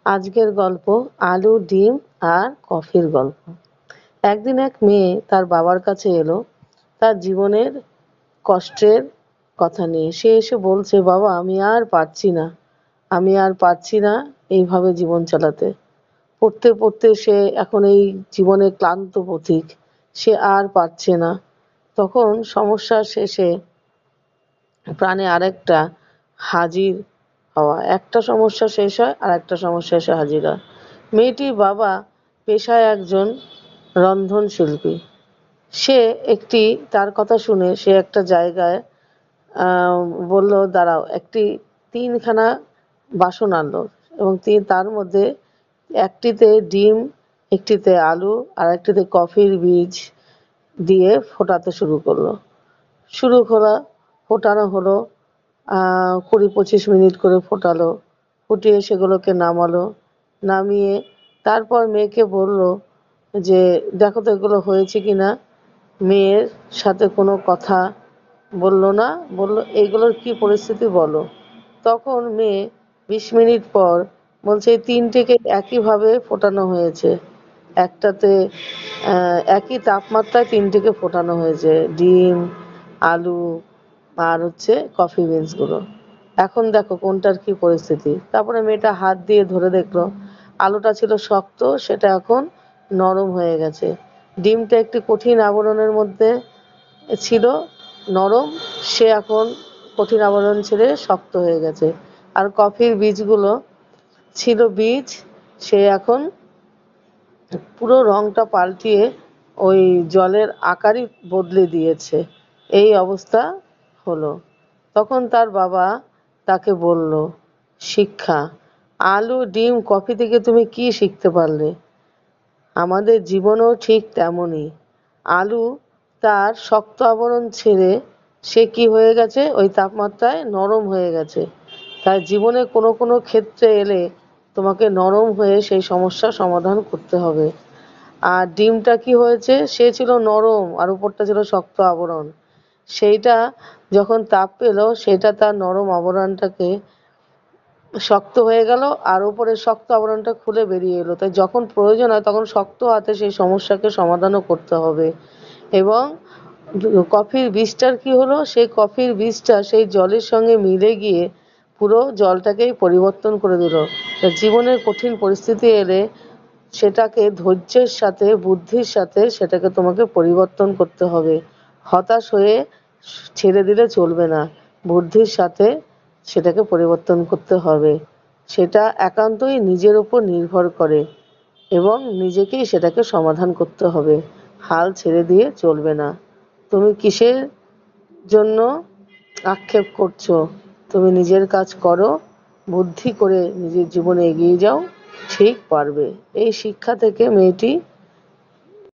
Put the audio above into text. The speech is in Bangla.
আজকের গল্প আলু, ডিম আর কফির গল্প। একদিন এক মেয়ে তার বাবার কাছে এলো তার জীবনের কষ্টের কথা নিয়ে। সে এসে বলছে, বাবা আমি আর পারছি না এইভাবে জীবন চালাতে। পড়তে পড়তে সে এখন এই জীবনের ক্লান্ত পথিক, সে আর পারছে না। তখন সমস্যার শেষে প্রাণে আরেকটা হাজির হওয়া, একটা সমস্যা শেষ হয় আর একটা সমস্যা এসে হাজির হয়। মেয়েটির বাবা পেশায় একজন রন্ধন শিল্পী। সে একটি তার কথা শুনে সে একটা জায়গায় বলল, দাঁড়াও, একটি তিনখানা বাসন আনলো এবং তার মধ্যে একটিতে ডিম, একটিতে আলু আর একটিতে কফির বীজ দিয়ে ফোটাতে শুরু করা ফোটানো হলো। ২০-২৫ মিনিট করে ফোটালো, ফুটিয়ে সেগুলোকে নামালো। নামিয়ে তারপর মেয়েকে বলল যে, দেখো তো এগুলো হয়েছে কিনা। মেয়ের সাথে কোনো কথা বলল না, বলল এইগুলোর কি পরিস্থিতি বলো। তখন মেয়ে ২০ মিনিট পর বলছে, এই তিনটেকে একইভাবে ফোটানো হয়েছে, একটাতে একই তাপমাত্রায় তিনটেকে ফোটানো হয়েছে, ডিম, আলু আর কফি বিনসগুলো। এখন দেখো কোনটার কি পরিস্থিতি। তারপরে মেয়েটা হাত দিয়ে ধরে দেখলো আলুটা ছিল শক্ত, সেটা এখন নরম হয়ে গেছে। ডিমটা একটি কঠিন আবরণের মধ্যে ছিল, নরম, সে এখন কঠিন আবরণ ছেড়ে শক্ত হয়ে গেছে। আর কফির বীজগুলো ছিল বীজ, সে এখন পুরো রংটা পাল্টিয়ে ওই জলের আকারই বদলে দিয়েছে। এই অবস্থা হলো। তখন তার বাবা তাকে বলল, শিক্ষা, আলু, ডিম, কফি থেকে তুমি কি শিখতে পারলে? আমাদের জীবনও ঠিক তেমনই। আলু তার শক্ত আবরণ ছেড়ে সে কি হয়ে গেছে, ওই তাপমাত্রায় নরম হয়ে গেছে। তাই জীবনে কোনো কোনো ক্ষেত্রে এলে তোমাকে নরম হয়ে সেই সমস্যার সমাধান করতে হবে। আর ডিমটা কি হয়েছে, সে ছিল নরম আর উপরটা ছিল শক্ত আবরণ। সেইটা যখন তাপ পেল, সেটা তার নরম আবরণটাকে শক্ত হয়ে গেল আর উপরের শক্ত আবরণটা খুলে বেরিয়ে এলো। তাই যখন প্রয়োজন হয় তখন শক্ত হাতে সেই সমস্যাকে সমাধানও করতে হবে। এবং কফির বীজটার কি হলো, সেই কফির বীজটা সেই জলের সঙ্গে মিলে গিয়ে পুরো জলটাকেই পরিবর্তন করে দিল। জীবনের কঠিন পরিস্থিতি এলে সেটাকে ধৈর্যের সাথে, বুদ্ধির সাথে সেটাকে তোমাকে পরিবর্তন করতে হবে। হতাশ হয়ে ছেড়ে দিলে চলবে না, বুদ্ধির সাথে সেটাকে পরিবর্তন করতে হবে। সেটা একান্তই নিজের উপর নির্ভর করে এবং নিজেকেই সেটাকে সমাধান করতে হবে। হাল ছেড়ে দিয়ে চলবে না। তুমি কিসের জন্য আক্ষেপ করছো? তুমি নিজের কাজ করো, বুদ্ধি করে নিজের জীবনে এগিয়ে যাও, ঠিক পারবে। এই শিক্ষা থেকে মেয়েটি